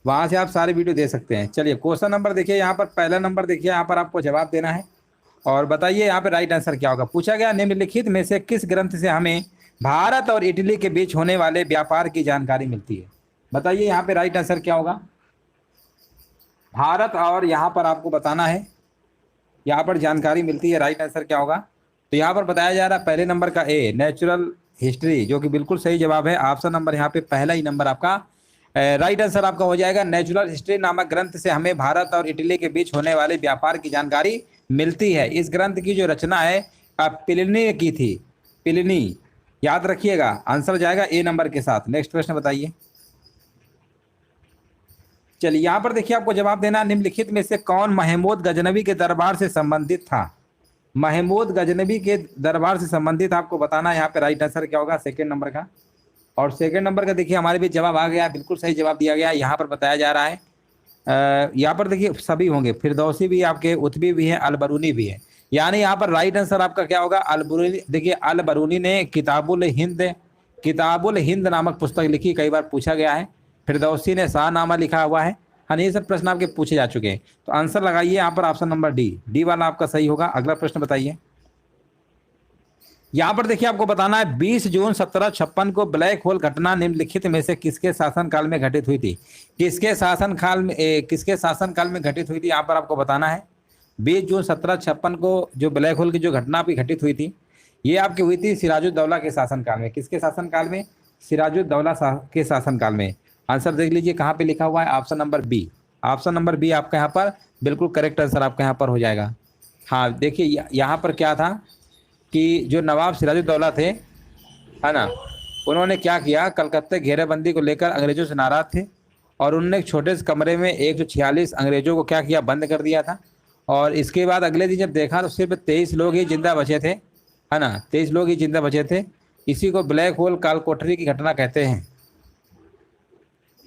वहां से आप सारे वीडियो दे सकते हैं। चलिए क्वेश्चन नंबर देखिए, यहाँ पर पहला नंबर देखिए, यहाँ पर आपको जवाब देना है और बताइए यहाँ पे राइट आंसर क्या होगा। पूछा गया निम्नलिखित में से किस ग्रंथ से हमें भारत और इटली के बीच होने वाले व्यापार की जानकारी मिलती है। बताइए यहाँ पे राइट आंसर क्या होगा। भारत और यहाँ पर आपको बताना है, यहाँ पर जानकारी मिलती है, राइट आंसर क्या होगा। तो यहाँ पर बताया जा रहा है पहले नंबर का ए, नेचुरल हिस्ट्री, जो कि बिल्कुल सही जवाब है। ऑप्शन नंबर यहाँ पे पहला ही नंबर आपका राइट आंसर आपका हो जाएगा। नेचुरल हिस्ट्री नामक ग्रंथ से हमें भारत और इटली के बीच होने वाले व्यापार की जानकारी मिलती है। इस ग्रंथ की जो रचना है प्लिनी ने की थी, प्लिनी, याद रखिएगा। आंसर जाएगा ए नंबर के साथ। नेक्स्ट प्रश्न बताइए। चलिए यहाँ पर देखिए आपको जवाब देना, निम्नलिखित में से कौन महमूद गजनवी के दरबार से संबंधित था। महमूद गजनवी के दरबार से संबंधित आपको बताना है। यहाँ पे राइट आंसर क्या होगा सेकंड नंबर का। और सेकंड नंबर का देखिए हमारे भी जवाब आ गया, बिल्कुल सही जवाब दिया गया। यहाँ पर बताया जा रहा है यहाँ पर देखिए सभी होंगे, फिरदौसी भी आपके, उत्बी भी है, अलबरूनी भी है। यानी यहाँ पर राइट आंसर आपका क्या होगा, अलबरूनी। देखिए अलबरूनी ने किताबुल हिंद नामक पुस्तक लिखी, कई बार पूछा गया है। फिरदौसी ने शाहनामा लिखा हुआ है। हाँ, ये सब प्रश्न आपके पूछे जा चुके हैं। तो आंसर लगाइए यहाँ पर ऑप्शन नंबर डी वाला आपका सही होगा। अगला प्रश्न बताइए। यहाँ पर देखिए आपको बताना है 20 जून 1756 को ब्लैक होल घटना निम्नलिखित में से किसके शासनकाल में घटित हुई थी। किसके शासनकाल में घटित हुई थी, यहाँ पर आपको बताना है। 20 जून 1756 को जो ब्लैक होल की जो घटना भी घटित हुई थी, ये आपकी हुई थी सिराजुद्दौला के शासनकाल में। किसके शासनकाल में, सिराजुद्दौला के शासनकाल में। आंसर देख लीजिए कहाँ पे लिखा हुआ है, option number B. Option number B आपका यहाँ पर बिल्कुल करेक्ट आंसर आपका यहाँ पर हो जाएगा। हाँ देखिए यहाँ पर क्या था कि जो नवाब सिराजुद्दौला थे, है ना, उन्होंने क्या किया, कलकत्ते घेरेबंदी को लेकर अंग्रेजों से नाराज थे और उन्होंने एक छोटे से कमरे में 146 अंग्रेजों को क्या किया, बंद कर दिया था। और इसके बाद अगले दिन जब देखा तो सिर्फ 23 लोग ही जिंदा बचे थे, है ना, 23 लोग ही जिंदा बचे थे। इसी को ब्लैक होल काल कोठरी की घटना कहते हैं,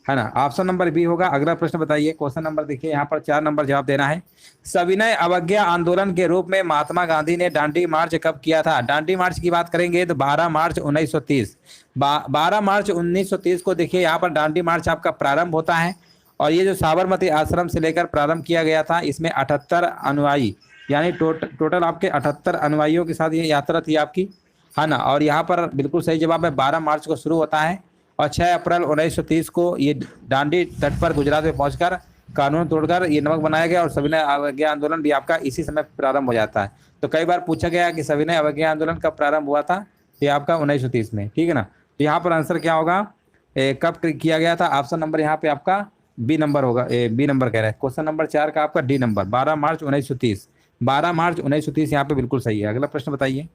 है ना। ऑप्शन नंबर बी होगा। अगला प्रश्न बताइए। क्वेश्चन नंबर देखिए, यहाँ पर 4 नंबर जवाब देना है। सविनय अवज्ञा आंदोलन के रूप में महात्मा गांधी ने दांडी मार्च कब किया था। दांडी मार्च की बात करेंगे तो 12 मार्च 1930। 12 मार्च 1930 को देखिए यहाँ पर दांडी मार्च आपका प्रारंभ होता है। और ये जो साबरमती आश्रम से लेकर प्रारंभ किया गया था, इसमें 78 अनुयायी, यानी टोटल आपके 78 अनुयायियों के साथ ये यात्रा थी आपकी, है ना। और यहाँ पर बिल्कुल सही जवाब है, 12 मार्च को शुरू होता है और 6 अप्रैल 1930 को ये दांडी तट पर गुजरात में पहुंचकर कानून तोड़कर ये नमक बनाया गया। और सविनय अवज्ञा आंदोलन भी आपका इसी समय प्रारंभ हो जाता है। तो कई बार पूछा गया कि सविनय अवज्ञा आंदोलन कब प्रारंभ हुआ था, ये आपका 1930 में, ठीक है ना। तो यहाँ पर आंसर क्या होगा, कब किया गया था। ऑप्शन नंबर यहाँ पे आपका बी नंबर होगा। बी नंबर कह रहा है। क्वेश्चन नंबर 4 का आपका डी नंबर, 12 मार्च 1930। 12 मार्च 1930 यहाँ पे बिल्कुल सही है। अगला प्रश्न बताइए।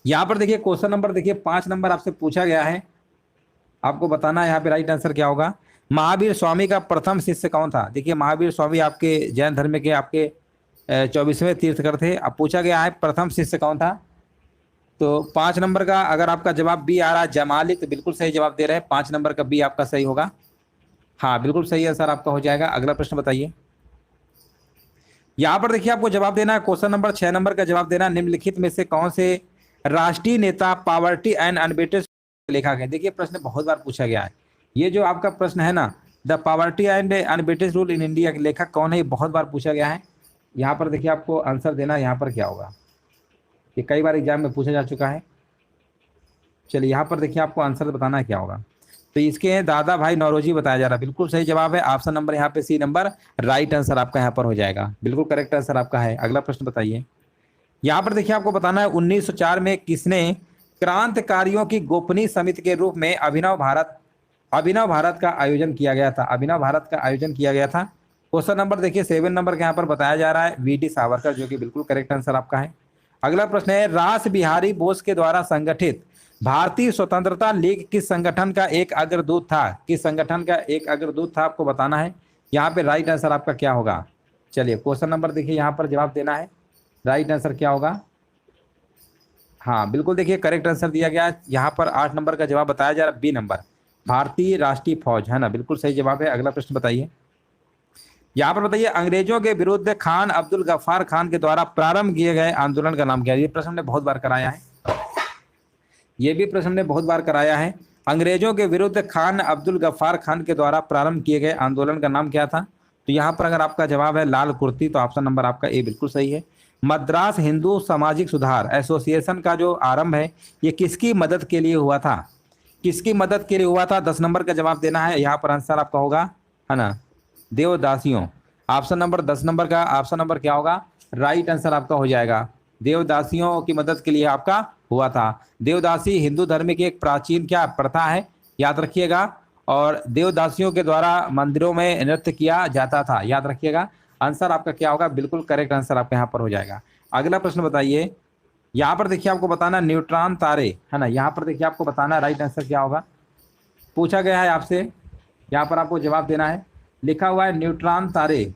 यहाँ पर देखिए क्वेश्चन नंबर देखिए 5 नंबर आपसे पूछा गया है, आपको बताना है यहाँ पे राइट आंसर क्या होगा। महावीर स्वामी का प्रथम शिष्य कौन था। देखिए महावीर स्वामी आपके जैन धर्म के आपके 24वें तीर्थकर थे। अब पूछा गया है प्रथम शिष्य कौन था। तो 5 नंबर का अगर आपका जवाब बी आ रहा है, जमाली, तो बिल्कुल सही जवाब दे रहे हैं। 5 नंबर का बी आपका सही होगा। हाँ बिल्कुल सही आंसर आपका हो जाएगा। अगला प्रश्न बताइए। यहाँ पर देखिए आपको जवाब देना है, क्वेश्चन नंबर 6 नंबर का जवाब देना, निम्नलिखित में से कौन से राष्ट्रीय नेता पॉवर्टी एंड अनबेटेड लिखा गया। देखिए प्रश्न बहुत बार पूछा गया है। ये जो आपका प्रश्न है ना, the poverty and unabated rule in India के लेखक कौन है, ये बहुत बार पूछा गया है। यहाँ पर देखिए आपको आंसर देना, यहाँ पर क्या होगा, ये कई बार एग्जाम में पूछा जा चुका है। चलिए यहाँ पर देखिए आपको आंसर बताना है क्या होगा। तो इसके दादा भाई नौरोजी बताया जा रहा है, बिल्कुल सही जवाब है। ऑप्शन नंबर यहाँ पे सी नंबर राइट आंसर आपका यहाँ पर हो जाएगा, बिल्कुल करेक्ट आंसर आपका है। अगला प्रश्न बताइए। यहाँ पर देखिए आपको बताना है 1904 में किसने क्रांतिकारियों की गोपनीय समिति के रूप में अभिनव भारत का आयोजन किया गया था। अभिनव भारत का आयोजन किया गया था। क्वेश्चन नंबर देखिए 7 नंबर के यहाँ पर बताया जा रहा है वी.डी. सावरकर, जो कि बिल्कुल करेक्ट आंसर आपका है। अगला प्रश्न है, रास बिहारी बोस के द्वारा संगठित भारतीय स्वतंत्रता लीग किस संगठन का एक अग्रदूत था। किस संगठन का एक अग्रदूत था, आपको बताना है। यहाँ पे राइट आंसर आपका क्या होगा। चलिए क्वेश्चन नंबर देखिए यहाँ पर जवाब देना है, राइट आंसर क्या होगा। हाँ बिल्कुल देखिए करेक्ट आंसर दिया गया। यहाँ पर 8 नंबर का जवाब बताया जा रहा है बी नंबर, भारतीय राष्ट्रीय फौज, है ना, बिल्कुल सही जवाब है। अगला प्रश्न बताइए। यहाँ पर बताइए, अंग्रेजों के विरुद्ध खान अब्दुल गफ्फार खान के द्वारा प्रारंभ किए गए आंदोलन का नाम क्या है। ये प्रश्न ने बहुत बार कराया है, ये भी प्रश्न ने बहुत बार कराया है। अंग्रेजों के विरुद्ध खान अब्दुल गफ्फार खान के द्वारा प्रारंभ किए गए आंदोलन का नाम क्या था? तो यहाँ पर अगर आपका जवाब है लाल कुर्ती, तो ऑप्शन नंबर आपका ए बिल्कुल सही है। मद्रास हिंदू सामाजिक सुधार एसोसिएशन का जो आरंभ है ये किसकी मदद के लिए हुआ था? किसकी मदद के लिए हुआ था? 10 नंबर का जवाब देना है। यहाँ पर आंसर आपका होगा, है ना, देवदासियों। ऑप्शन नंबर 10 नंबर का ऑप्शन नंबर क्या होगा? राइट आंसर आपका हो जाएगा। देवदासियों की मदद के लिए आपका हुआ था। देवदासी हिंदू धर्म की एक प्राचीन क्या प्रथा है, याद रखिएगा। और देवदासियों के द्वारा मंदिरों में नृत्य किया जाता था, याद रखिएगा। आंसर आपका क्या होगा? बिल्कुल करेक्ट आंसर आपका यहाँ पर हो जाएगा। अगला प्रश्न बताइए। यहाँ पर देखिए आपको बताना न्यूट्रॉन तारे, है ना, यहाँ पर देखिए आपको बताना राइट आंसर क्या होगा। पूछा गया है आपसे, यहाँ पर आपको जवाब देना है। लिखा हुआ है न्यूट्रॉन तारे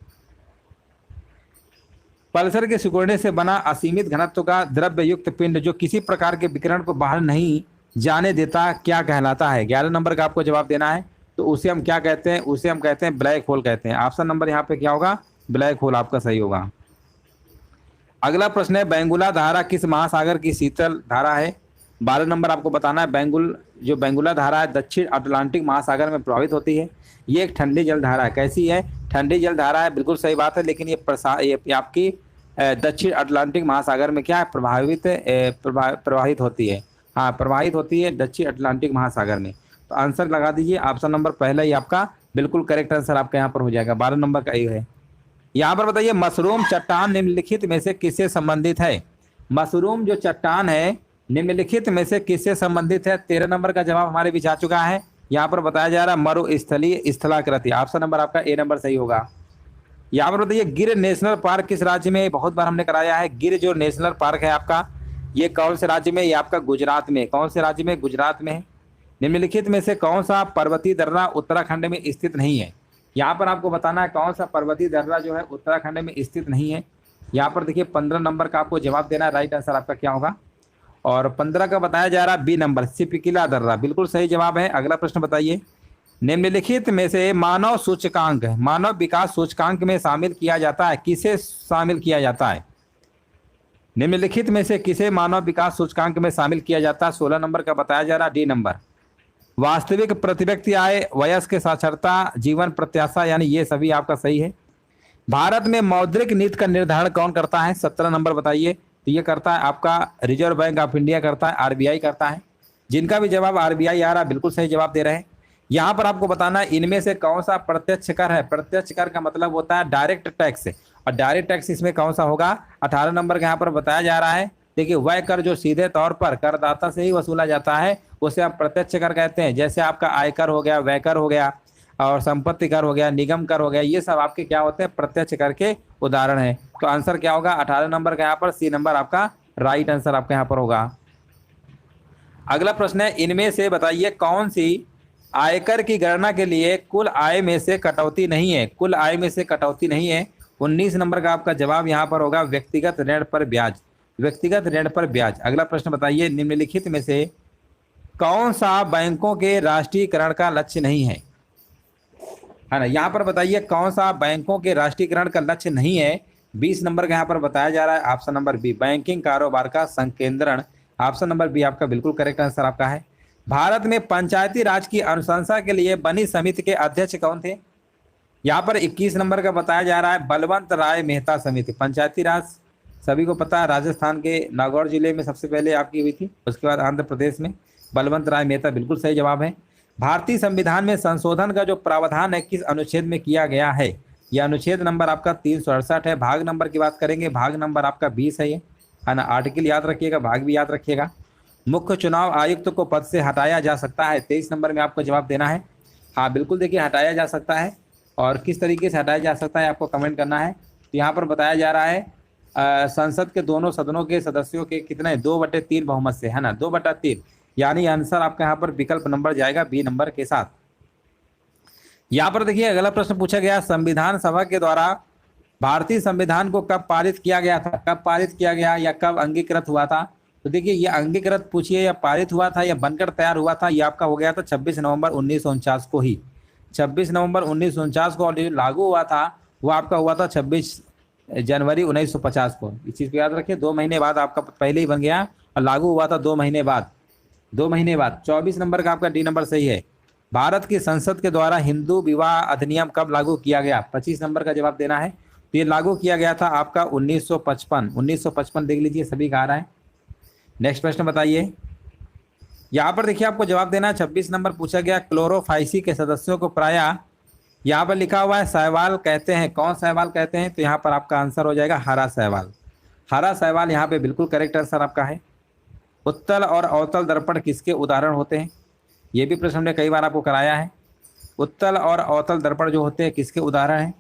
पल्सर के सिकुड़ने से बना असीमित घनत्व का द्रव्य युक्त पिंड जो किसी प्रकार के विकिरण को बाहर नहीं जाने देता क्या कहलाता है? 11 नंबर का आपको जवाब देना है। तो उसे हम क्या कहते हैं? उसे हम कहते हैं ब्लैक होल कहते हैं। ऑप्शन नंबर यहाँ पे क्या होगा? ब्लैक होल आपका सही होगा। अगला प्रश्न है बैंगुला धारा किस महासागर की शीतल धारा है? 12 नंबर आपको बताना है। बैंगुला धारा है दक्षिण अटलांटिक महासागर में प्रवाहित होती है। ये एक ठंडी जल धारा है। कैसी है? ठंडी जल धारा है, बिल्कुल सही बात है। लेकिन ये आपकी दक्षिण अटलांटिक महासागर में क्या है? प्रवाहित होती है। हाँ, प्रवाहित होती है दक्षिण अटलांटिक महासागर में। तो आंसर लगा दीजिए। ऑप्शन नंबर पहला ही आपका बिल्कुल करेक्ट आंसर आपका यहाँ पर हो जाएगा। 12 नंबर का ये है। यहाँ पर बताइए मशरूम चट्टान निम्नलिखित में से किससे संबंधित है? मशरूम जो चट्टान है निम्नलिखित में से किससे संबंधित है? 13 नंबर का जवाब हमारे बीच आ चुका है। यहाँ पर बताया जा रहा है मरुस्थलीय स्थलाकृति। ऑप्शन नंबर आपका ए नंबर सही होगा। यहाँ पर बताइए गिर नेशनल पार्क किस राज्य में? बहुत बार हमने कराया है। गिर जो नेशनल पार्क है आपका, ये कौन से राज्य में? ये आपका गुजरात में। कौन से राज्य में? गुजरात में है। निम्नलिखित में से कौन सा पर्वतीय दर्रा उत्तराखंड में स्थित नहीं है? यहाँ पर आपको बताना है कौन सा पर्वतीय दर्रा जो है उत्तराखंड में स्थित नहीं है। यहाँ पर देखिए 15 नंबर का आपको जवाब देना है। राइट आंसर आपका क्या होगा? और 15 का बताया जा रहा है बी नंबर सिपकिला दर्रा, बिल्कुल सही जवाब है। अगला प्रश्न बताइए निम्नलिखित में से मानव सूचकांक मानव विकास सूचकांक में शामिल किया जाता है? किसे शामिल किया जाता है? निम्नलिखित में से किसे मानव विकास सूचकांक में शामिल किया जाता है? 16 नंबर का बताया जा रहा है डी नंबर। वास्तविक प्रति व्यक्ति आय, वयस्क साक्षरता, जीवन प्रत्याशा, यानी ये सभी आपका सही है। भारत में मौद्रिक नीति का निर्धारण कौन करता है? 17 नंबर बताइए। तो ये करता है आपका रिजर्व बैंक ऑफ इंडिया करता है, आरबीआई करता है। जिनका भी जवाब आरबीआई आ रहा है बिल्कुल सही जवाब दे रहे हैं। यहाँ पर आपको बताना है इनमें से कौन सा प्रत्यक्ष कर है? प्रत्यक्ष कर का मतलब होता है डायरेक्ट टैक्स, और डायरेक्ट टैक्स इसमें कौन सा होगा? 18 नंबर का यहाँ पर बताया जा रहा है। देखिए वह कर जो सीधे तौर पर करदाता से ही वसूला जाता है उसे आप प्रत्यक्ष कर कहते हैं। जैसे आपका आयकर हो गया, व्यय कर हो गया, और संपत्ति कर हो गया, निगम कर हो गया, ये सब आपके क्या होते हैं? प्रत्यक्ष कर के उदाहरण है। तो आंसर क्या होगा? 18 नंबर का यहाँ पर सी नंबर आपका राइट आंसर आपका यहाँ पर होगा। अगला प्रश्न है इनमें से बताइए कौन सी आयकर की गणना के लिए कुल आय में से कटौती नहीं है? कुल आय में से कटौती नहीं है। 19 नंबर का आपका जवाब यहाँ पर होगा व्यक्तिगत ऋण पर ब्याज। व्यक्तिगत ऋण पर ब्याज। अगला प्रश्न बताइए निम्नलिखित में से कौन सा बैंकों के राष्ट्रीयकरण का लक्ष्य नहीं है? है ना, यहाँ पर बताइए कौन सा बैंकों के राष्ट्रीयकरण का लक्ष्य नहीं है? 20 नंबर का यहाँ पर बताया जा रहा है ऑप्शन नंबर बी बैंकिंग कारोबार का संकेंद्रण। ऑप्शन नंबर बी आपका बिल्कुल करेक्ट आंसर आपका है। भारत में पंचायती राज की अनुशंसा के लिए बनी समिति के अध्यक्ष कौन थे? यहाँ पर 21 नंबर का बताया जा रहा है बलवंत राय मेहता समिति। पंचायती राज सभी को पता है राजस्थान के नागौर जिले में सबसे पहले आपकी हुई थी, उसके बाद आंध्र प्रदेश में। बलवंत राय मेहता बिल्कुल सही जवाब है। भारतीय संविधान में संशोधन का जो प्रावधान है किस अनुच्छेद में किया गया है? यह अनुच्छेद नंबर आपका 368 है। भाग नंबर की बात करेंगे, भाग नंबर आपका 20 है ना। आर्टिकल याद रखिएगा, भाग भी याद रखिएगा। मुख्य चुनाव आयुक्त को पद से हटाया जा सकता है? 23 नंबर में आपको जवाब देना है। हाँ बिल्कुल, देखिए हटाया जा सकता है, और किस तरीके से हटाया जा सकता है आपको कमेंट करना है। तो यहाँ पर बताया जा रहा है संसद के दोनों सदनों के सदस्यों के कितने 2/3 बहुमत से, है ना, 2/3, यानी आंसर आपका यहाँ पर विकल्प नंबर जाएगा बी नंबर के साथ। यहाँ पर देखिए अगला प्रश्न पूछा गया संविधान सभा के द्वारा भारतीय संविधान को कब पारित किया गया था? कब पारित किया गया या कब अंगीकृत हुआ था? तो देखिए ये अंगीकृत पूछिए या पारित हुआ था या बनकर तैयार हुआ था, ये आपका हो गया था 26 नवंबर 1949 को ही। 26 नवंबर 1949 को, और जो लागू हुआ था वो आपका हुआ था 26 जनवरी 1950 को। इस चीज़ को याद रखिए। 2 महीने बाद आपका पहले ही बन गया और लागू हुआ था 2 महीने बाद। 2 महीने बाद। 24 नंबर का आपका डी नंबर सही है। भारत की संसद के द्वारा हिंदू विवाह अधिनियम कब लागू किया गया? 25 नंबर का जवाब देना है। तो ये लागू किया गया था आपका 1955। 1955 देख लीजिए, सभी का आ रहा है। नेक्स्ट प्रश्न बताइए। यहाँ पर देखिए आपको जवाब देना है। 26 नंबर पूछा गया, क्लोरोफाइसी के सदस्यों को प्रायः, यहाँ पर लिखा हुआ है शैवाल कहते हैं। कौन शैवाल कहते हैं? तो यहाँ पर आपका आंसर हो जाएगा हरा शैवाल। हरा शैवाल यहाँ पे बिल्कुल करेक्ट आंसर आपका है। उत्तल और अवतल दर्पण किसके उदाहरण होते हैं? ये भी प्रश्न हमने कई बार आपको कराया है। उत्तल और अवतल दर्पण जो होते हैं किसके उदाहरण हैं?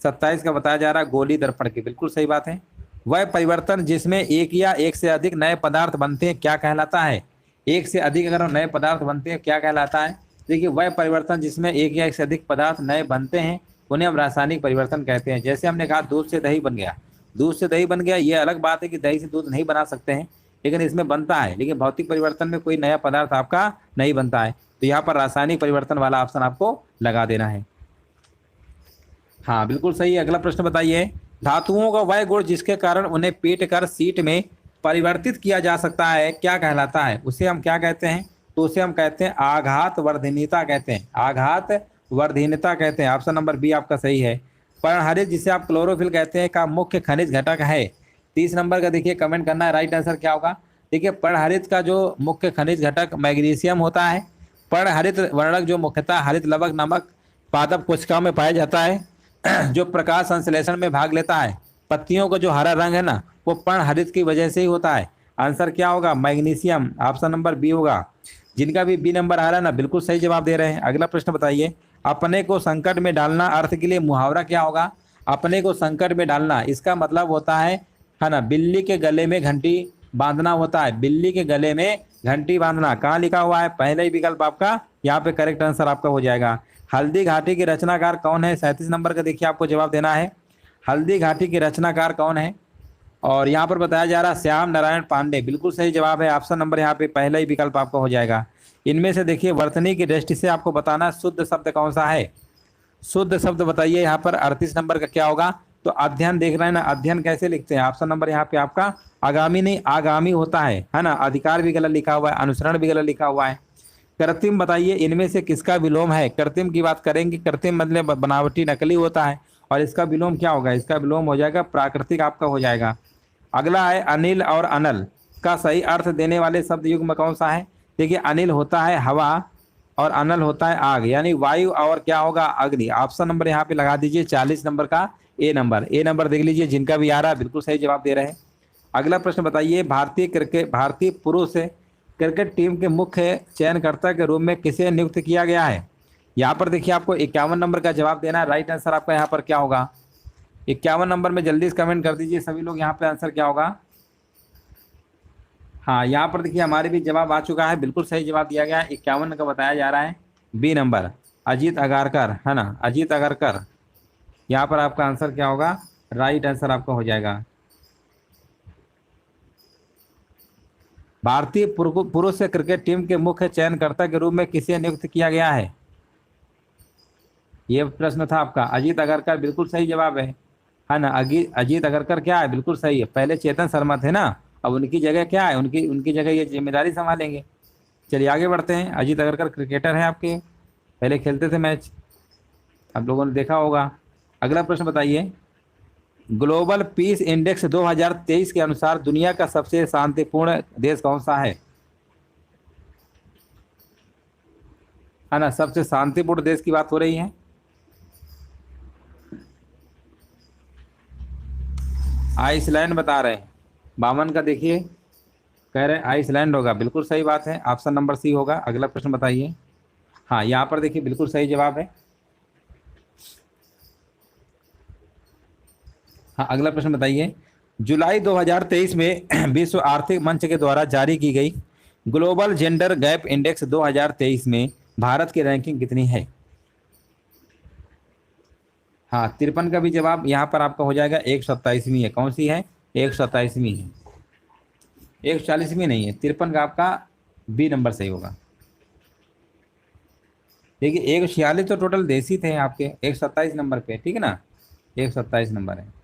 27 का बताया जा रहा है गोली दर्पण की, बिल्कुल सही बात है। वह परिवर्तन जिसमें एक या एक से अधिक नए पदार्थ बनते हैं क्या कहलाता है? एक से अधिक अगर नए पदार्थ बनते हैं क्या कहलाता है? देखिए, वह परिवर्तन जिसमें एक या एक से अधिक पदार्थ नए बनते हैं उन्हें हम रासायनिक परिवर्तन कहते हैं। जैसे हमने कहा दूध से दही बन गया, दूध से दही बन गया, ये अलग बात है कि दही से दूध नहीं बना सकते हैं, लेकिन इसमें बनता है। लेकिन भौतिक परिवर्तन में कोई नया पदार्थ आपका नहीं बनता है, तो यहाँ पर रासायनिक परिवर्तन वाला ऑप्शन आपको लगा देना है। हाँ बिल्कुल सही है। अगला प्रश्न बताइए। धातुओं का वह गुण जिसके कारण उन्हें पीट कर शीट में परिवर्तित किया जा सकता है क्या कहलाता है? उसे हम क्या कहते हैं? तो उसे हम कहते हैं आघात वर्धनीयता कहते हैं। आघात वर्धनीयता कहते हैं। ऑप्शन नंबर बी आपका सही है। पर्णहरित जिसे आप क्लोरोफिल कहते हैं का मुख्य खनिज घटक है। 30 नंबर का देखिए कमेंट करना है, राइट आंसर क्या होगा? देखिए, पर्णहरित का जो मुख्य खनिज घटक मैग्नीशियम होता है। पर्णहरित वर्णक जो मुख्यतः हरित लवक नामक पादप कोशिकाओं में पाया जाता है, जो प्रकाश संश्लेषण में भाग लेता है। पत्तियों का जो हरा रंग है ना, वो पर्णहरित की वजह से ही होता है। आंसर क्या होगा? मैग्नीशियम। ऑप्शन नंबर बी होगा। जिनका भी बी नंबर आ रहा है ना, बिल्कुल सही जवाब दे रहे हैं। अगला प्रश्न बताइए। अपने को संकट में डालना अर्थ के लिए मुहावरा क्या होगा? अपने को संकट में डालना, इसका मतलब होता है ना, बिल्ली के गले में घंटी बांधना होता है। बिल्ली के गले में घंटी बांधना कहाँ लिखा हुआ है? पहले ही विकल्प आपका यहाँ पे करेक्ट आंसर आपका हो जाएगा। हल्दी घाटी के रचनाकार कौन है? 37 नंबर का देखिए आपको जवाब देना है। हल्दी घाटी के रचनाकार कौन है? और यहाँ पर बताया जा रहा है श्याम नारायण पांडे, बिल्कुल सही जवाब है। ऑप्शन नंबर यहाँ पे पहला ही विकल्प आपका हो जाएगा। इनमें से देखिए वर्तनी की दृष्टि से आपको बताना शुद्ध शब्द कौन सा है। शुद्ध शब्द बताइए यहाँ पर। 38 नंबर का क्या होगा? तो अध्ययन देख रहे हैं ना, अध्ययन कैसे लिखते हैं? ऑप्शन नंबर यहाँ पे आपका आगामी नहीं आगामी होता है ना। अधिकार भी गलत लिखा हुआ है, अनुसरण भी गलत लिखा हुआ है। कृत्रिम बताइए इनमें से किसका विलोम है? कृत्रिम की बात करेंगे, कृत्रिम मतलब बनावटी नकली होता है, और इसका विलोम क्या होगा? इसका विलोम हो जाएगा प्राकृतिक आपका हो जाएगा। अगला है अनिल और अनल का सही अर्थ देने वाले शब्द युग्म कौन सा है? देखिए, अनिल होता है हवा और अनल होता है आग, यानी वायु, और क्या होगा? अग्नि। ऑप्शन नंबर यहाँ पे लगा दीजिए 40 नंबर का ए नंबर। ए नंबर देख लीजिए, जिनका भी आ रहा है बिल्कुल सही जवाब दे रहे हैं। अगला प्रश्न बताइए। भारतीय पुरुष क्रिकेट टीम के मुख्य चयनकर्ता के रूप में किसे नियुक्त किया गया है? यहाँ पर देखिए आपको 51 नंबर का जवाब देना है। राइट आंसर आपका यहाँ पर क्या होगा? 51 नंबर में जल्दी से कमेंट कर दीजिए सभी लोग, यहाँ पे आंसर क्या होगा? हाँ, यहाँ पर देखिए हमारे भी जवाब आ चुका है, बिल्कुल सही जवाब दिया गया है। 51 का बताया जा रहा है बी नंबर, अजीत अगारकर, है ना, अजीत अगारकर। यहाँ पर आपका आंसर क्या होगा? राइट आंसर आपका हो जाएगा। भारतीय पुरुष क्रिकेट टीम के मुख्य चयनकर्ता के रूप में किसे नियुक्त किया गया है? ये प्रश्न था आपका। अजीत अगरकर बिल्कुल सही जवाब है ना। अजीत अगरकर क्या है? बिल्कुल सही है। पहले चेतन शर्मा थे ना, अब उनकी जगह क्या है? उनकी उनकी जगह ये जिम्मेदारी संभालेंगे। चलिए आगे बढ़ते हैं। अजीत अगरकर क्रिकेटर है आपके, पहले खेलते थे मैच, आप लोगों ने देखा होगा। अगला प्रश्न बताइए। ग्लोबल पीस इंडेक्स 2023 के अनुसार दुनिया का सबसे शांतिपूर्ण देश कौन सा है ना? सबसे शांतिपूर्ण देश की बात हो रही है। आइसलैंड बता रहे हैं। 52 का देखिए कह रहे हैं आइसलैंड होगा, बिल्कुल सही बात है। ऑप्शन नंबर सी होगा। अगला प्रश्न बताइए। हाँ, यहाँ पर देखिए बिल्कुल सही जवाब है। हाँ, अगला प्रश्न बताइए। जुलाई 2023 में विश्व आर्थिक मंच के द्वारा जारी की गई ग्लोबल जेंडर गैप इंडेक्स 2023 में भारत की रैंकिंग कितनी है? हाँ, 53 का भी जवाब यहाँ पर आपका हो जाएगा। 127वीं है। कौन सी है? 127वीं है, 140वीं नहीं है। 53 का आपका बी नंबर सही होगा। देखिए 146 तो टोटल देश ही थे आपके, 127 नंबर पे, ठीक है ना, 127 नंबर है।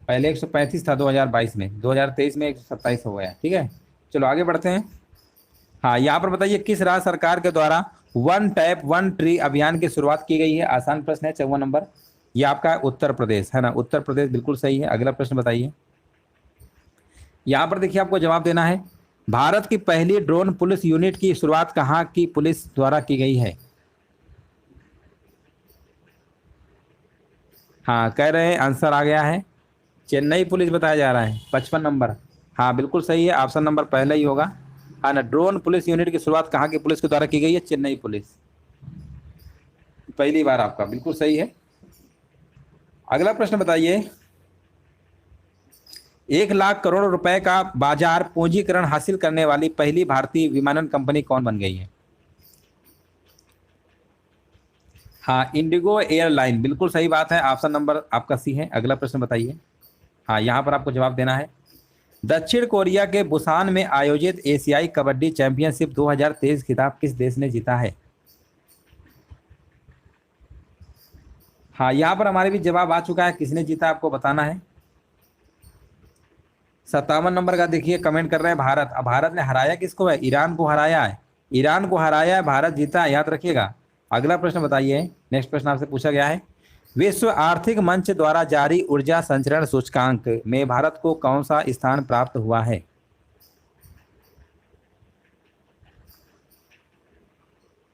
पहले 135 था 2022 में, 2023 में 127 हो गया। ठीक है, चलो आगे बढ़ते हैं। हाँ, यहाँ पर बताइए किस राज्य सरकार के द्वारा वन टैप वन ट्री अभियान की शुरुआत की गई है? आसान प्रश्न है, 54 नंबर। ये आपका उत्तर प्रदेश है ना, उत्तर प्रदेश बिल्कुल सही है। अगला प्रश्न बताइए। यहाँ पर देखिए आपको जवाब देना है, भारत की पहली ड्रोन पुलिस यूनिट की शुरुआत कहाँ की पुलिस द्वारा की गई है? हाँ, कह रहे हैं आंसर आ गया है, चेन्नई पुलिस बताया जा रहा है, 55 नंबर। हाँ बिल्कुल सही है, ऑप्शन नंबर पहला ही होगा। हाँ ना, ड्रोन पुलिस यूनिट की शुरुआत कहाँ की पुलिस के द्वारा की गई है? चेन्नई पुलिस, पहली बार आपका बिल्कुल सही है। अगला प्रश्न बताइए, 1 लाख करोड़ रुपए का बाजार पूंजीकरण हासिल करने वाली पहली भारतीय विमानन कंपनी कौन बन गई है? हाँ, इंडिगो एयरलाइन, बिल्कुल सही बात है, ऑप्शन नंबर आपका सी है। अगला प्रश्न बताइए। हाँ, यहाँ पर आपको जवाब देना है, दक्षिण कोरिया के बुसान में आयोजित एशियाई कबड्डी चैंपियनशिप 2023 खिताब किस देश ने जीता है? हाँ, यहाँ पर हमारे भी जवाब आ चुका है, किसने जीता आपको बताना है। 57 नंबर का देखिए कमेंट कर रहे हैं भारत। अब भारत ने हराया किसको है? ईरान को हराया है, ईरान को हराया है, भारत जीता है, याद रखिएगा। अगला प्रश्न बताइए, नेक्स्ट प्रश्न आपसे पूछा गया है, विश्व आर्थिक मंच द्वारा जारी ऊर्जा संचरण सूचकांक में भारत को कौन सा स्थान प्राप्त हुआ है?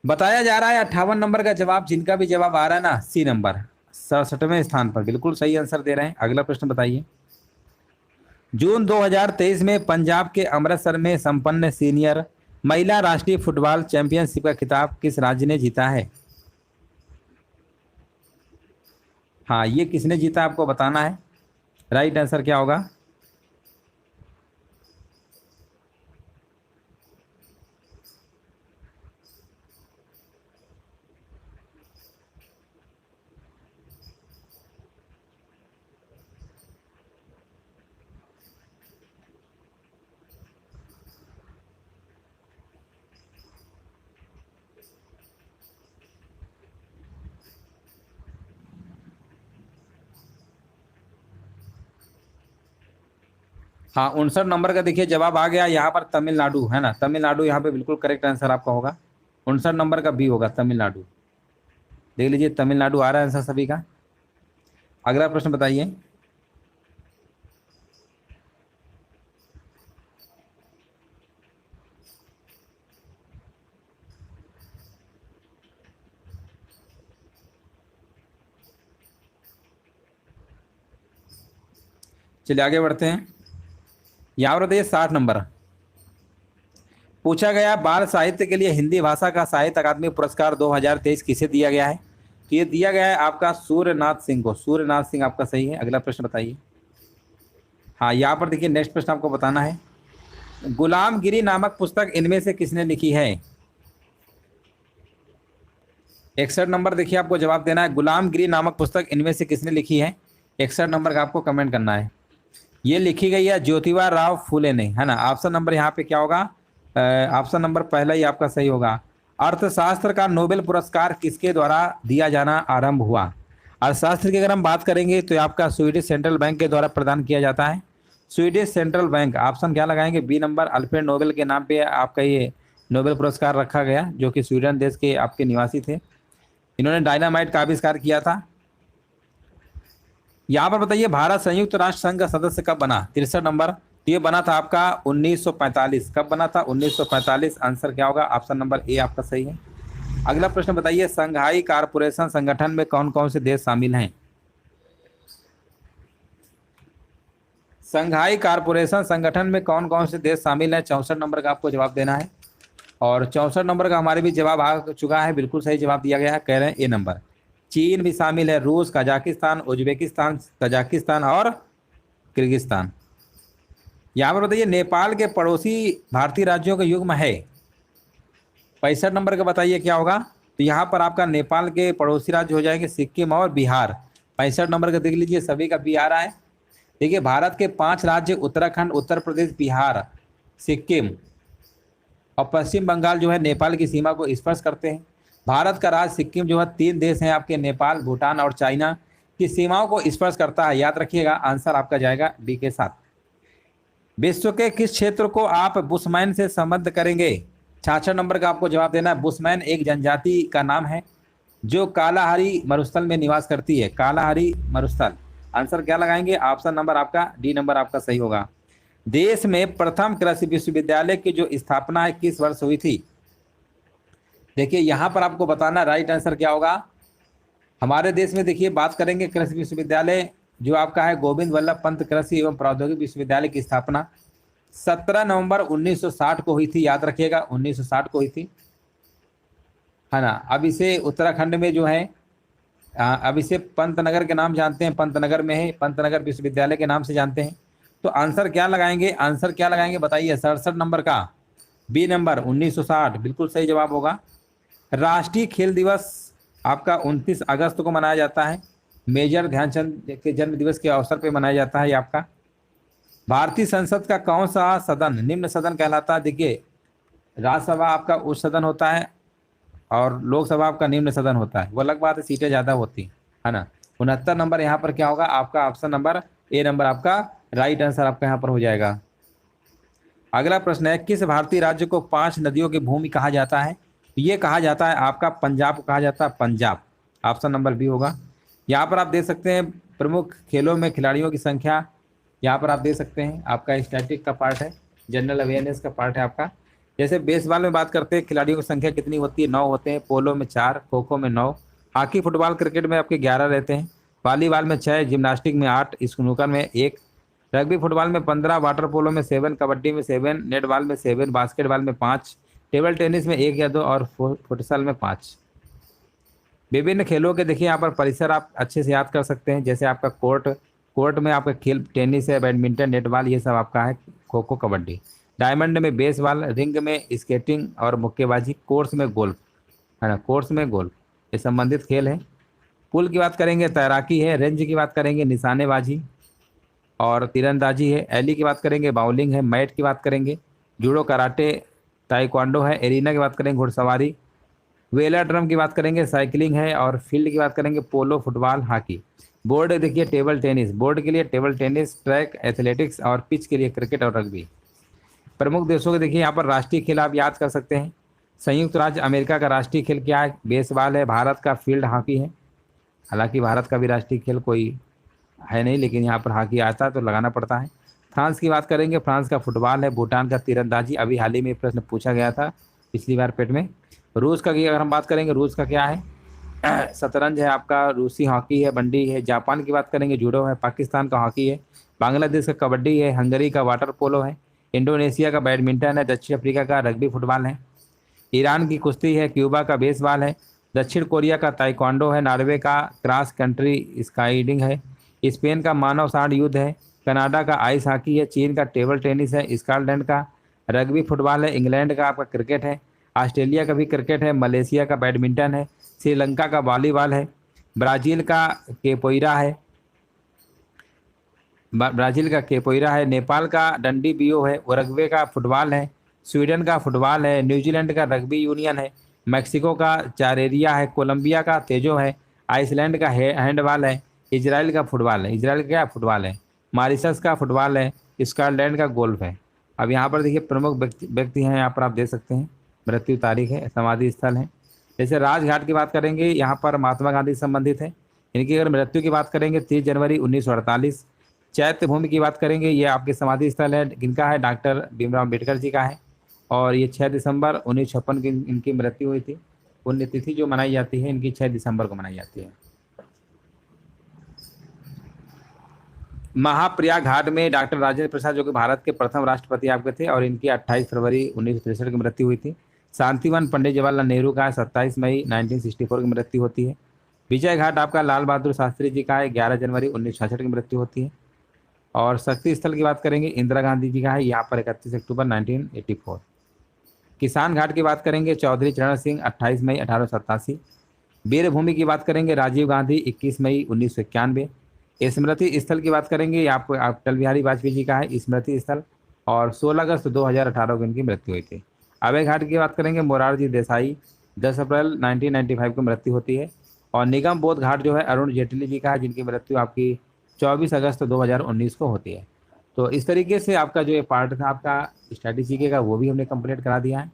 बताया जा रहा है 58 नंबर का जवाब, जिनका भी जवाब आ रहा है ना, सी नंबर, 67वें स्थान पर, बिल्कुल सही आंसर दे रहे हैं। अगला प्रश्न बताइए, जून 2023 में पंजाब के अमृतसर में संपन्न सीनियर महिला राष्ट्रीय फुटबॉल चैंपियनशिप का खिताब किस राज्य ने जीता है? हाँ, ये किसने जीता आपको बताना है, राइट आंसर क्या होगा? हाँ, 59 नंबर का देखिए जवाब आ गया, यहाँ पर तमिलनाडु है ना, तमिलनाडु यहाँ पे बिल्कुल करेक्ट आंसर आपका होगा, 59 नंबर का बी होगा, तमिलनाडु। देख लीजिए, तमिलनाडु आ रहा है आंसर सभी का। अगला प्रश्न बताइए, चलिए आगे बढ़ते हैं। यहाँ पर बताइए 60 नंबर, पूछा गया बाल साहित्य के लिए हिंदी भाषा का साहित्य अकादमी पुरस्कार 2023 किसे दिया गया है? तो ये दिया गया है आपका सूर्यनाथ सिंह को, सूर्यनाथ सिंह आपका सही है। अगला प्रश्न बताइए। हाँ, यहाँ पर देखिए नेक्स्ट प्रश्न आपको बताना है, गुलामगिरी नामक पुस्तक इनमें से किसने लिखी है? 61 नंबर देखिए आपको जवाब देना है, गुलामगिरी नामक पुस्तक इनमें से किसने लिखी है? 61 नंबर का आपको कमेंट करना है। ये लिखी गई है ज्योतिबा राव फूले ने, है ना। ऑप्शन नंबर यहाँ पे क्या होगा? ऑप्शन नंबर पहला ही आपका सही होगा। अर्थशास्त्र का नोबेल पुरस्कार किसके द्वारा दिया जाना आरंभ हुआ? अर्थशास्त्र की अगर हम बात करेंगे तो आपका स्वीडिश सेंट्रल बैंक के द्वारा प्रदान किया जाता है, स्वीडिश सेंट्रल बैंक। ऑप्शन क्या लगाएंगे? बी नंबर, अल्फ्रेड नोबेल के नाम पे आपका ये नोबेल पुरस्कार रखा गया, जो कि स्वीडन देश के आपके निवासी थे। इन्होंने डायनामाइट का आविष्कार किया था। यहाँ पर बताइए, भारत संयुक्त राष्ट्र संघ का सदस्य कब बना? 63 नंबर। ये बना था आपका 1945। कब बना था? 1945। आंसर क्या होगा? ऑप्शन नंबर ए आपका सही है। अगला प्रश्न बताइए, संघाई कारपोरेशन संगठन में कौन कौन से देश शामिल हैं? संघाई कारपोरेशन संगठन में कौन कौन से देश शामिल हैं? 64 नंबर का आपको जवाब देना है। और 64 नंबर का हमारे भी जवाब आ चुका है, बिल्कुल सही जवाब दिया गया है। कह रहे हैं ए नंबर, चीन भी शामिल है, रूस, कजाकिस्तान, उज्बेकिस्तान, तजाकिस्तान और किर्गिस्तान। यहाँ पर बताइए, नेपाल के पड़ोसी भारतीय राज्यों का युग्म है। 65 नंबर का बताइए क्या होगा? तो यहाँ पर आपका नेपाल के पड़ोसी राज्य हो जाएंगे सिक्किम और बिहार। 65 नंबर का देख लीजिए, सभी का बी आ रहा है। देखिए, भारत के 5 राज्य उत्तराखंड, उत्तर प्रदेश, बिहार, सिक्किम और पश्चिम बंगाल जो है नेपाल की सीमा को स्पर्श करते हैं। भारत का राज्य सिक्किम जो है 3 देश हैं आपके, नेपाल, भूटान और चाइना। की सीमाओं को स्पर्श करता है? याद रखिएगा, आंसर आपका जाएगा डी के साथ। विश्व के किस क्षेत्र को आप बुशमैन से संबद्ध करेंगे? 66 नंबर का आपको जवाब देना है। बुशमैन एक जनजाति का नाम है जो कालाहारी मरुस्थल में निवास करती है। कालाहारी मरुस्थल। आंसर क्या लगाएंगे? ऑप्शन नंबर आपका डी नंबर आपका सही होगा। देश में प्रथम कृषि विश्वविद्यालय की जो स्थापना है किस वर्ष हुई थी? देखिए यहां पर आपको बताना राइट आंसर क्या होगा। हमारे देश में देखिए बात करेंगे कृषि विश्वविद्यालय जो आपका है गोविंद वल्लभ पंत कृषि एवं प्रौद्योगिक विश्वविद्यालय की स्थापना 17 नवंबर 1960 को हुई थी। याद रखिएगा 1960 को हुई थी, है ना। अब इसे उत्तराखंड में जो है अब इसे पंतनगर के नाम जानते हैं, पंतनगर में है, पंतनगर विश्वविद्यालय के नाम से जानते हैं। तो आंसर क्या लगाएंगे? आंसर क्या लगाएंगे बताइए? 67 नंबर का बी नंबर 1960 बिल्कुल सही जवाब होगा। राष्ट्रीय खेल दिवस आपका 29 अगस्त को मनाया जाता है। मेजर ध्यानचंद के जन्म दिवस के अवसर पर मनाया जाता है ये आपका। भारतीय संसद का कौन सा सदन निम्न सदन कहलाता है? देखिए राज्यसभा आपका उच्च सदन होता है और लोकसभा आपका निम्न सदन होता है। वो अलग बात है, सीटें ज़्यादा होती है ना। 69 नंबर यहाँ पर क्या होगा आपका? ऑप्शन नंबर ए नंबर आपका राइट आंसर आपका यहाँ पर हो जाएगा। अगला प्रश्न है, किस भारतीय राज्य को 5 नदियों की भूमि कहा जाता है? ये कहा जाता है आपका पंजाब को कहा जाता है, पंजाब। ऑप्शन नंबर बी होगा। यहाँ पर आप देख सकते हैं प्रमुख खेलों में खिलाड़ियों की संख्या, यहाँ पर आप देख सकते हैं आपका स्टैटिक का पार्ट है, जनरल अवेयरनेस का पार्ट है आपका। जैसे बेसबॉल में बात करते हैं खिलाड़ियों की संख्या कितनी होती है? 9 होते हैं। पोलो में 4, खो खो में 9, हॉकी फुटबॉल क्रिकेट में आपके 11 रहते हैं, वॉलीबॉल में 6, जिम्नास्टिक में 8, स्नूकर में 1, रग्बी फुटबॉल में 15, वाटर पोलो में 7, कबड्डी में 7, नेटबॉल में 7, बास्केटबॉल में 5, टेबल टेनिस में 1 या 2 और फुटसल में 5। विभिन्न खेलों के देखिए यहाँ पर परिसर आप अच्छे से याद कर सकते हैं। जैसे आपका कोर्ट में आपका खेल टेनिस है, बैडमिंटन, नेटबॉल ये सब आपका है, खो खो, कबड्डी। डायमंड में बेसबॉल, रिंग में स्केटिंग और मुक्केबाजी, कोर्स में गोल्फ, है ना, कोर्स में गोल्फ, ये संबंधित खेल है। पुल की बात करेंगे तैराकी है, रेंज की बात करेंगे निशानेबाजी और तीरंदाजी है, एली की बात करेंगे बाउलिंग है, मैट की बात करेंगे जूडो, कराटे, ताइक्वांडो है, एरिना की बात करेंगे घुड़सवारी, वेला ड्रम की बात करेंगे साइकिलिंग है और फील्ड की बात करेंगे पोलो, फुटबॉल, हॉकी। बोर्ड देखिए टेबल टेनिस, बोर्ड के लिए टेबल टेनिस, ट्रैक, एथलेटिक्स और पिच के लिए क्रिकेट और रग्बी। प्रमुख देशों के देखिए यहाँ पर राष्ट्रीय खेल आप याद कर सकते हैं। संयुक्त राज्य अमेरिका का राष्ट्रीय खेल क्या है? बेसबॉल है। भारत का फील्ड हॉकी है, हालांकि भारत का भी राष्ट्रीय खेल कोई है नहीं, लेकिन यहाँ पर हॉकी आता है तो लगाना पड़ता है। फ्रांस की बात करेंगे, फ्रांस का फुटबॉल है। भूटान का तीरंदाजी, अभी हाल ही में प्रश्न पूछा गया था पिछली बार पेट में। रूस का अगर हम बात करेंगे, रूस का क्या है? शतरंज है आपका, रूसी हॉकी है, बंडी है। जापान की बात करेंगे जूडो है, पाकिस्तान का हॉकी है, बांग्लादेश का कबड्डी है, हंगरी का वाटर पोलो है, इंडोनेशिया का बैडमिंटन है, दक्षिण अफ्रीका का रग्बी फुटबॉल है, ईरान की कुश्ती है, क्यूबा का बेसबॉल है, दक्षिण कोरिया का ताइक्वांडो है, नॉर्वे का क्रॉस कंट्री स्काईडिंग है, स्पेन का मानव सांड युद्ध है, कनाडा का आइस हॉकी है, चीन का टेबल टेनिस है, स्कॉटलैंड का रग्बी फुटबॉल है, इंग्लैंड का आपका क्रिकेट है, ऑस्ट्रेलिया का भी क्रिकेट है, मलेशिया का बैडमिंटन है, श्रीलंका का वॉलीबॉल है, ब्राज़ील का केपोइरा है, नेपाल का डंडी बियो है, उरुग्वे का फुटबॉल है, स्वीडन का फुटबॉल है, न्यूजीलैंड का रग्बी यूनियन है, मैक्सिको का चारेरिया है, कोलंबिया का तेजो है, आइसलैंड का हैंडबॉल है, इजराइल का फुटबॉल है, इजराइल का क्या फुटबॉल है, मॉरिशस का फुटबॉल है, स्कॉटलैंड का गोल्फ है। अब यहाँ पर देखिए प्रमुख व्यक्ति हैं, यहाँ पर आप देख सकते हैं, मृत्यु तारीख है, समाधि स्थल है। जैसे राजघाट की बात करेंगे, यहाँ पर महात्मा गांधी संबंधित है। इनकी अगर मृत्यु की बात करेंगे 30 जनवरी 1948। चैत्य भूमि की बात करेंगे, ये आपके समाधि स्थल है, किनका है? डॉक्टर भीमराव अम्बेडकर जी का है। और ये 6 दिसंबर 1956 की इनकी मृत्यु हुई थी। पुण्यतिथि जो मनाई जाती है इनकी 6 दिसंबर को मनाई जाती है। महाप्रयाग घाट में डॉक्टर राजेंद्र प्रसाद जो कि भारत के प्रथम राष्ट्रपति आपके थे और इनकी 28 फरवरी 1963 की मृत्यु हुई थी। शांतिवन पंडित जवाहरलाल नेहरू का है, 27 मई 1964 की मृत्यु होती है। विजय घाट आपका लाल बहादुर शास्त्री जी का है, 11 जनवरी 1966 की मृत्यु होती है। और शक्ति स्थल की बात करेंगे, इंदिरा गांधी जी का है, यहाँ पर 31 अक्टूबर 1984। किसान घाट की बात करेंगे, चौधरी चरण सिंह, 28 मई 1887। वीरभूमि की बात करेंगे, राजीव गांधी, 21 मई 1991। स्मृति स्थल की बात करेंगे, आपको अटल बिहारी वाजपेयी जी का है स्मृति स्थल, और 16 अगस्त 2018 को इनकी मृत्यु हुई थी। अभय घाट की बात करेंगे, मोरारजी देसाई, 10 अप्रैल 1995 को मृत्यु होती है। और निगम बोध घाट जो है अरुण जेटली जी का है, जिनकी मृत्यु आपकी 24 अगस्त 2019 को होती है। तो इस तरीके से आपका जो ये पार्ट था आपका स्ट्रैटेजी का, वो भी हमने कंप्लीट करा दिया है।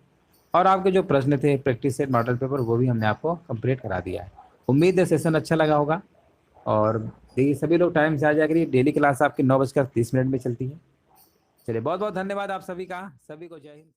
और आपके जो प्रश्न थे प्रैक्टिस सेट मॉडल पेपर, वो भी हमने आपको कंप्लीट करा दिया है। उम्मीद है सेशन अच्छा लगा होगा। और देखिए सभी लोग टाइम से आ जाया करिए, डेली क्लास आपकी 9:30 में चलती है। चलिए बहुत बहुत धन्यवाद आप सभी का, सभी को जय हिंद।